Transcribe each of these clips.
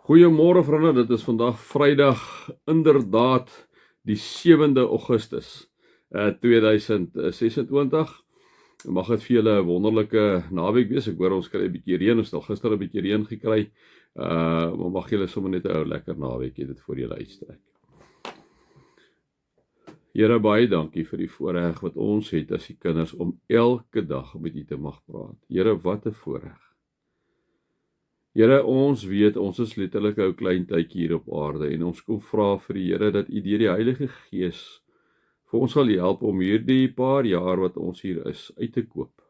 Goeiemôre vriende, dit is vandag Vrydag, inderdaad die 7de Augustus 2026. Mag dit vir julle 'n wonderlike naweek wees. Ek hoor ons kry 'n bietjie reën, ons het al gister 'n bietjie reën gekry. Maar mag julle sommer net 'n ou lekker naweek hê, dit voor julle uitstrek. Here, baie dankie vir die voorreg wat ons het as die kinders om elke dag met U te mag praat. Here, wat 'n voorreg. Here, ons weet, ons is letterlik 'n ou klein tydjie hier op aarde en ons kom vra vir die Here dat U deur die Heilige Gees vir ons sal help om hierdie paar jaar wat ons hier is, uit te koop.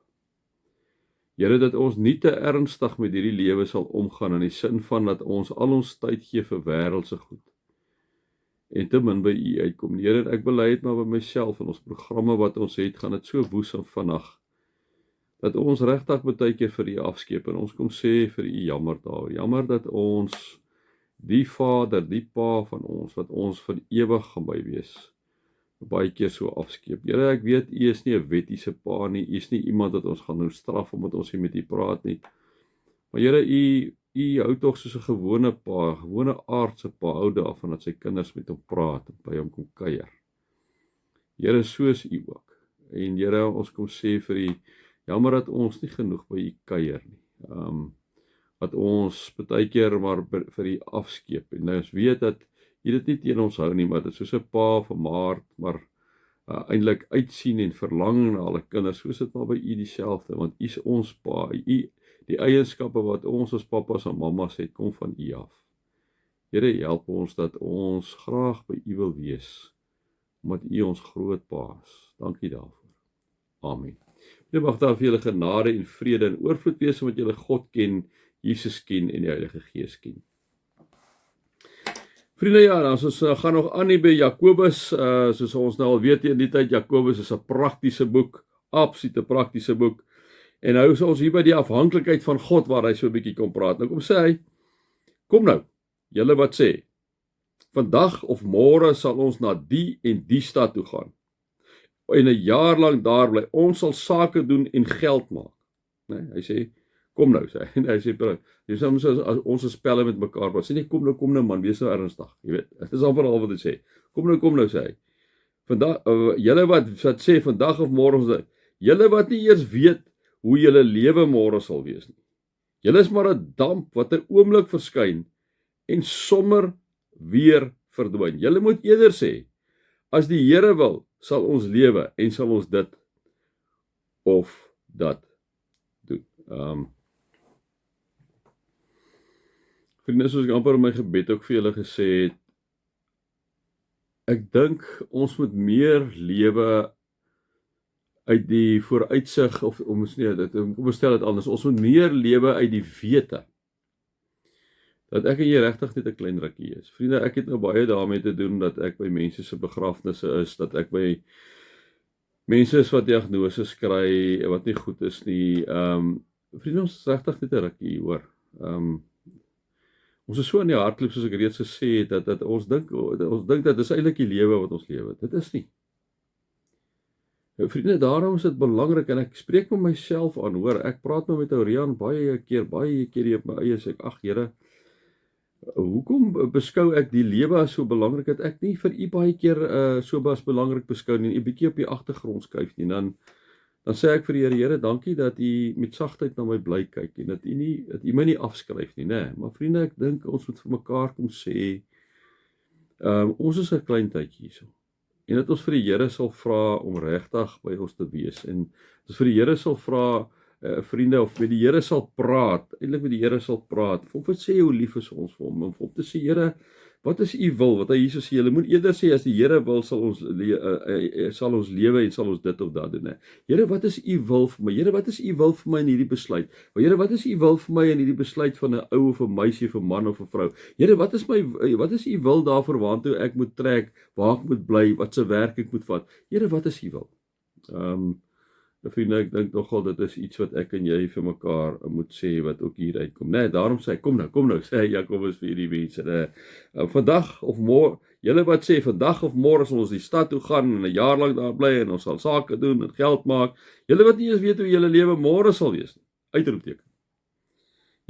Here, dat ons nie te ernstig met hierdie lewe sal omgaan in die sin van dat ons al ons tyd gee vir wêreldse goed en te min by U uitkom. Here, ek bely dit maar by myself en ons programme wat ons het, gaan dit so woes en vinnig dat ons regtig baie keer vir U afskeep en ons kom sê vir U jammer daar. Jammer dat ons die Vader, die Pa van ons wat ons vir ewig gaan by wees, baie keer so afskeep. Here, ek weet U is nie 'n wettiese Pa nie. U is nie iemand wat ons gaan nou straf omdat ons nie met U praat nie. Maar Here, U hou tog soos 'n gewone Pa, gewone aardse Pa, hou daarvan dat sy kinders met hom praat en by hom kom kuier. Here, soos U ook. En Here, ons kom sê vir U jammer dat ons nie genoeg by U kuier nie. Dat ons baie keer maar vir U afskeep. En ons weet dat U dit nie teen ons hou nie, maar dit is soos 'n Pa vermaard, maar eintlik uitsien en verlang na alle kinders. Soos dit maar by U dieselfde, want U is ons Pa. U, die eienskappe wat ons as pappas en mammas het, kom van U af. Here, help ons dat ons graag by U wil wees, omdat U ons groot Pa is. Dankie daarvoor. Amen. Dit mag daar vir julle genade en vrede en oorvloed wees, omdat julle God ken, Jesus ken en die Heilige Gees ken. Vriende, ja, ons gaan nog aan hier by Jakobus, soos ons nou al weet in die tyd, Jakobus is 'n praktiese boek, absolute praktiese boek, en nou is ons hier by die afhanklikheid van God, waar hy so 'n bietjie kom praat. Nou kom sê hy, kom nou, julle wat sê, vandag of môre sal ons na die en die stad toe gaan, en 'n jaar lank daar bly, ons sal sake doen en geld maak. Nee, hy sê, kom nou, sê hy. Hy sê, dis as ons spelle met mekaar praat. Sê nie, kom nou man, wees nou ernstig. Jy weet, dit is al veral wat hy sê. Kom nou, sê hy. Vandag, julle wat sê vandag of môre, julle wat nie eers weet hoe julle lewe môre sal wees nie. Julle is maar 'n damp wat 'n oomblik verskyn en sommer weer verdwyn. Julle moet eerder sê, as die Here wil, sal ons lewe en sal ons dit of dat doen. Vriende, soos ek amper in my gebed ook vir julle gesê het, ek dink ons moet meer lewe uit die vooruitsig, of kom ons stel dit anders, ons moet meer lewe uit die wete, dat ek en jy regtig net 'n klein rukkie is. Vriende, ek het nou baie daarmee te doen, dat ek by mense se begrafnisse is, dat ek by mense is wat diagnoses kry, wat nie goed is nie. Vriende, ons is regtig net 'n rukkie, hoor. Ons is so in die hardloop, soos ek reeds gesê het, dat ons dink dat dis eintlik die lewe wat ons lewe. Dit is nie. Vriende, daarom is dit belangrik, en ek spreek met myself aan, hoor, ek praat nou met Oriaan baie keer hier op my eie, sê ek, ag Here, hoekom beskou ek die lewe as so belangrik, dat ek nie vir U baie keer so as belangrik beskou nie, 'n bietjie op die agtergrond skuif nie, dan sê ek vir die Here, dankie dat U met sagtheid na my bly kyk, en dat U my nie afskryf nie, né? Maar vriende, ek dink ons moet vir mekaar kom sê, ons is 'n klein tydjie hierso, en dat ons vir die Here sal vra om regtig by ons te wees, en ons vir die Here sal vra, vriende, of met die Here sal praat, eintlik met die Here sal praat, of wat sê hoe lief is ons vir hom, of om te sê, Here, wat is U wil, wat hy hier so sê, julle moet eerder sê, as die Here wil, sal ons lewe en sal ons dit of dat doen, ne? Here, wat is U wil vir my? Here, wat is U wil vir my in hierdie besluit? Maar Here, wat is U wil vir my in hierdie besluit van 'n ou of 'n meisie, of 'n man of 'n vrou? Here, wat is U wil daarvoor waartoe ek moet trek, waar ek moet bly, wat se werk ek moet vat? Here, wat is U wil? Vriende, ek dink nogal dit is iets wat ek en jy vir mekaar moet sê, wat ook hier uitkom. Nee, daarom sê hy, kom nou, sê Jakobus vir hierdie mense. Vandag of môre, julle wat sê, vandag of môre sal ons die stad toe gaan, en 'n jaar lank daar bly, en ons sal sake doen, en geld maak. Julle wat nie eens weet hoe julle lewe môre sal wees nie. Uitroepteken.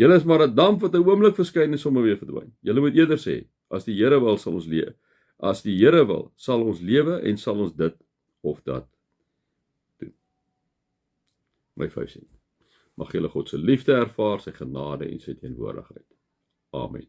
Julle is maar 'n damp wat 'n oomblik verskyn en sommer weer verdwyn. Julle moet eerder sê, as die Here wil, sal ons lewe. As die Here wil, sal ons lewe en sal ons dit of dat doen. My 5 sent. Mag julle God se liefde ervaar, sy genade en sy teenwoordigheid. Amen.